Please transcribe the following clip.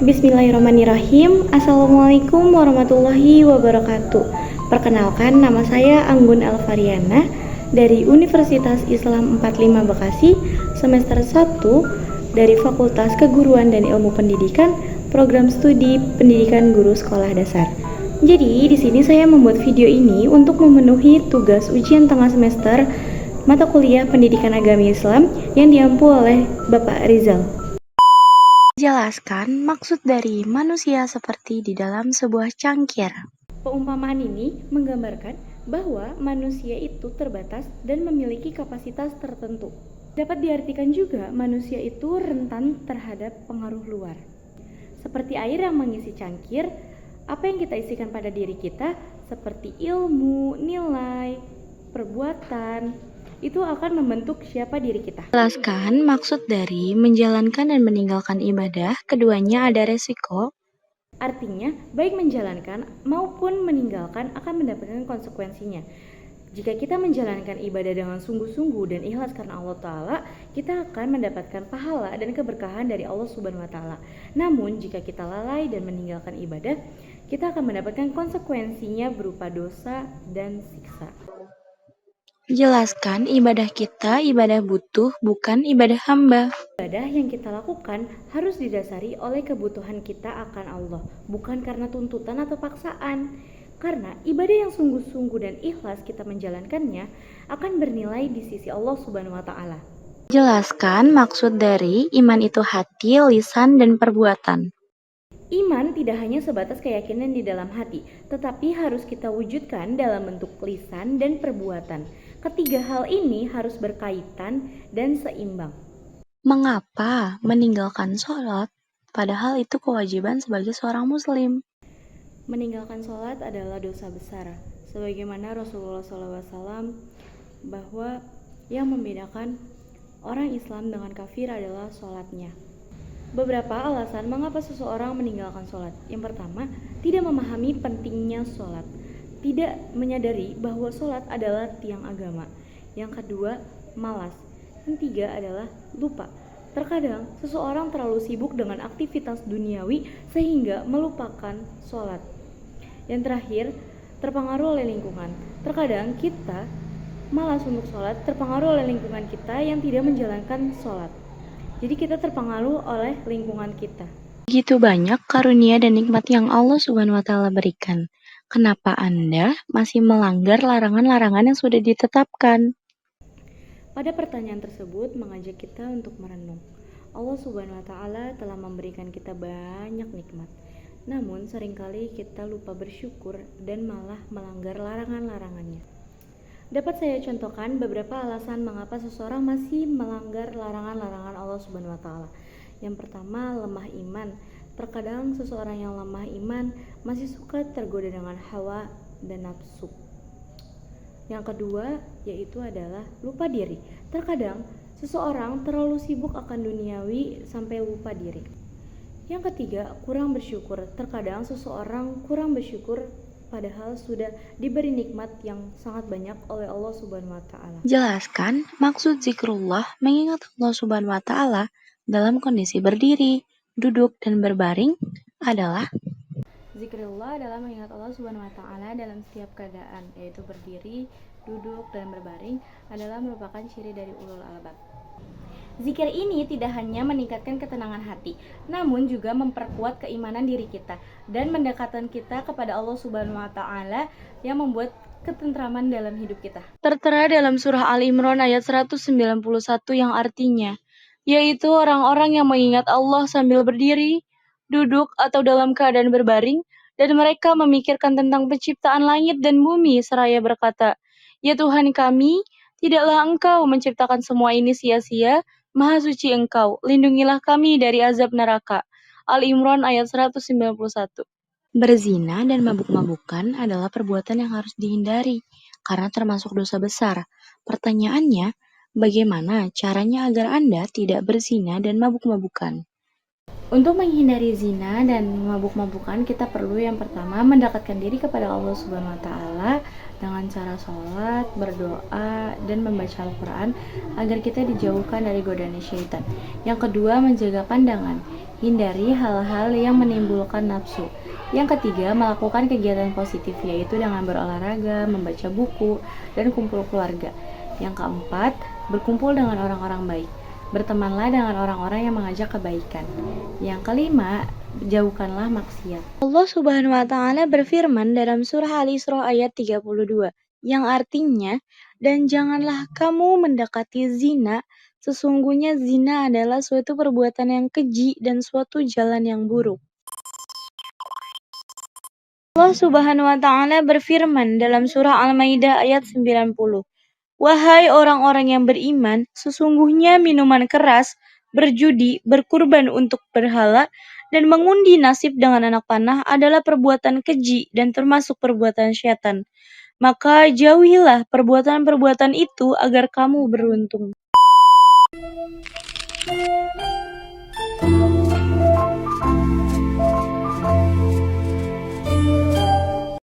Bismillahirrahmanirrahim. Assalamualaikum warahmatullahi wabarakatuh. Perkenalkan, nama saya Anggun Alfariana dari Universitas Islam 45 Bekasi, semester 1 dari Fakultas Keguruan dan Ilmu Pendidikan, Program Studi Pendidikan Guru Sekolah Dasar. Jadi, di sini saya membuat video ini untuk memenuhi tugas ujian tengah semester mata kuliah Pendidikan Agama Islam yang diampu oleh Bapak Rizal. Jelaskan maksud dari manusia seperti di dalam sebuah cangkir. Peumpamaan ini menggambarkan bahwa manusia itu terbatas dan memiliki kapasitas tertentu. Dapat diartikan juga manusia itu rentan terhadap pengaruh luar. Seperti air yang mengisi cangkir, apa yang kita isikan pada diri kita seperti ilmu, nilai, perbuatan, itu akan membentuk siapa diri kita. Jelaskan maksud dari menjalankan dan meninggalkan ibadah, keduanya ada resiko. Artinya, baik menjalankan maupun meninggalkan akan mendapatkan konsekuensinya. Jika kita menjalankan ibadah dengan sungguh-sungguh dan ikhlas karena Allah Ta'ala, kita akan mendapatkan pahala dan keberkahan dari Allah Subhanahu wa Ta'ala. Namun, jika kita lalai dan meninggalkan ibadah, kita akan mendapatkan konsekuensinya berupa dosa dan siksa. Jelaskan ibadah kita ibadah butuh, bukan ibadah hamba. Ibadah yang kita lakukan harus didasari oleh kebutuhan kita akan Allah, bukan karena tuntutan atau paksaan. Karena ibadah yang sungguh-sungguh dan ikhlas kita menjalankannya akan bernilai di sisi Allah Subhanahu wa Ta'ala. Jelaskan maksud dari iman itu hati, lisan, dan perbuatan. Iman tidak hanya sebatas keyakinan di dalam hati, tetapi harus kita wujudkan dalam bentuk lisan dan perbuatan. Ketiga hal ini harus berkaitan dan seimbang. Mengapa meninggalkan sholat, padahal itu kewajiban sebagai seorang muslim? Meninggalkan sholat adalah dosa besar, sebagaimana Rasulullah SAW bahwa yang membedakan orang Islam dengan kafir adalah sholatnya. Beberapa alasan mengapa seseorang meninggalkan sholat. Yang pertama, tidak memahami pentingnya sholat, tidak menyadari bahwa sholat adalah tiang agama. Yang kedua, malas. Yang tiga adalah lupa. Terkadang seseorang terlalu sibuk dengan aktivitas duniawi sehingga melupakan sholat. Yang terakhir, terpengaruh oleh lingkungan. Terkadang kita malas untuk sholat terpengaruh oleh lingkungan kita yang tidak menjalankan sholat. Jadi kita terpengaruh oleh lingkungan kita. Begitu banyak karunia dan nikmat yang Allah Subhanahu wa Ta'ala berikan. Kenapa Anda masih melanggar larangan-larangan yang sudah ditetapkan? Pada pertanyaan tersebut mengajak kita untuk merenung. Allah Subhanahu wa Ta'ala telah memberikan kita banyak nikmat. Namun seringkali kita lupa bersyukur dan malah melanggar larangan-larangannya. Dapat saya contohkan beberapa alasan mengapa seseorang masih melanggar larangan-larangan Allah Subhanahu wa Ta'ala. Yang pertama, lemah iman. Terkadang seseorang yang lemah iman masih suka tergoda dengan hawa dan nafsu. Yang kedua, yaitu adalah lupa diri. Terkadang seseorang terlalu sibuk akan duniawi sampai lupa diri. Yang ketiga, kurang bersyukur. Terkadang seseorang kurang bersyukur padahal sudah diberi nikmat yang sangat banyak oleh Allah Subhanahu wa Ta'ala. Jelaskan maksud zikrullah mengingat Allah Subhanahu wa Ta'ala dalam kondisi berdiri, duduk, dan berbaring adalah. Zikrullah adalah mengingat Allah Subhanahu wa Ta'ala dalam setiap keadaan, yaitu berdiri, duduk, dan berbaring adalah merupakan ciri dari ulul albab. Zikir ini tidak hanya meningkatkan ketenangan hati, namun juga memperkuat keimanan diri kita dan mendekatkan kita kepada Allah Subhanahu wa Ta'ala yang membuat ketentraman dalam hidup kita. Tertera dalam surah Al-Imran ayat 191 yang artinya, yaitu orang-orang yang mengingat Allah sambil berdiri, duduk, atau dalam keadaan berbaring, dan mereka memikirkan tentang penciptaan langit dan bumi seraya berkata, "Ya Tuhan kami, tidaklah Engkau menciptakan semua ini sia-sia, Maha suci Engkau, lindungilah kami dari azab neraka." Al-Imran ayat 191. Berzina dan mabuk-mabukan adalah perbuatan yang harus dihindari, karena termasuk dosa besar. Pertanyaannya, bagaimana caranya agar Anda tidak berzina dan mabuk-mabukan? Untuk menghindari zina dan mabuk-mabukan, kita perlu yang pertama mendekatkan diri kepada Allah Subhanahu wa Ta'ala dengan cara sholat, berdoa, dan membaca Al-Quran agar kita dijauhkan dari godaan syaitan. Yang kedua, menjaga pandangan. Hindari hal-hal yang menimbulkan nafsu. Yang ketiga, melakukan kegiatan positif, yaitu dengan berolahraga, membaca buku, dan kumpul keluarga. Yang keempat, berkumpul dengan orang-orang baik. Bertemanlah dengan orang-orang yang mengajak kebaikan. Yang kelima, jauhkanlah maksiat. Allah Subhanahu wa taala berfirman dalam surah Al-Isra ayat 32, yang artinya, "Dan janganlah kamu mendekati zina, sesungguhnya zina adalah suatu perbuatan yang keji dan suatu jalan yang buruk." Allah Subhanahu wa taala berfirman dalam surah Al-Maidah ayat 90, "Wahai orang-orang yang beriman, sesungguhnya minuman keras, berjudi, berkurban untuk berhala, dan mengundi nasib dengan anak panah adalah perbuatan keji dan termasuk perbuatan syaitan. Maka jauhilah perbuatan-perbuatan itu agar kamu beruntung."